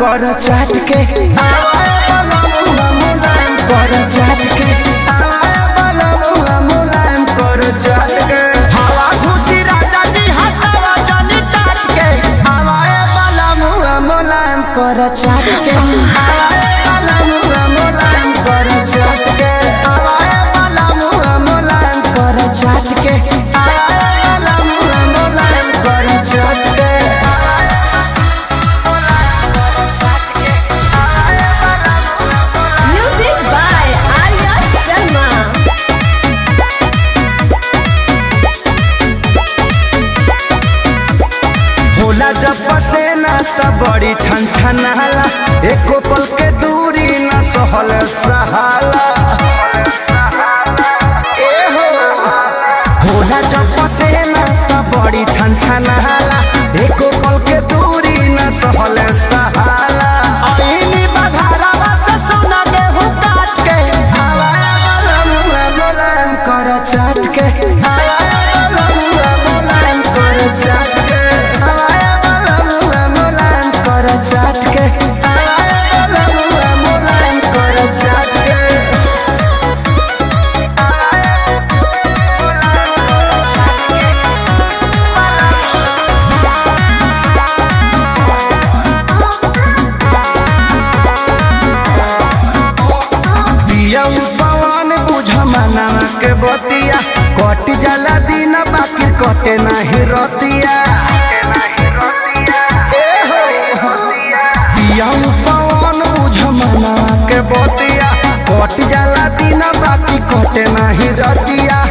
कर चाट के मुलायम कर चाट के मुलायम कर चाट के हवा खुशी राजा जी हटावा जानी टाट के हवाए वाला मुआ मुलायम कर चाट के हवाए वाला मुआ मुलायम कर चाट के हवाए वाला मुआ मुलायम कर चाट के हवाए वाला मुआ मुलायम कर चाट के जब पसेना तब बड़ी छन छनाला एको पल के दूरी न सहल सहाला ए होला जब पसेना तब बड़ी छन छनाला एको पल के दूरी न सहल सहाला आईनी बघारावा से सोना गेहूं काट के हवाया वाला मुआ मुलायम कर चाट के हवाया वाला मुआ मुलायम कर चाट के चाट के वाला मुआ मुलायम कर चाट के दिया पवन बुझ मना के बतिया कट जाला दिन बाकी कटे नहीं रतिया पवन बुझ मना के बतिया कट जाला दिन बाकी कटे नहीं रतिया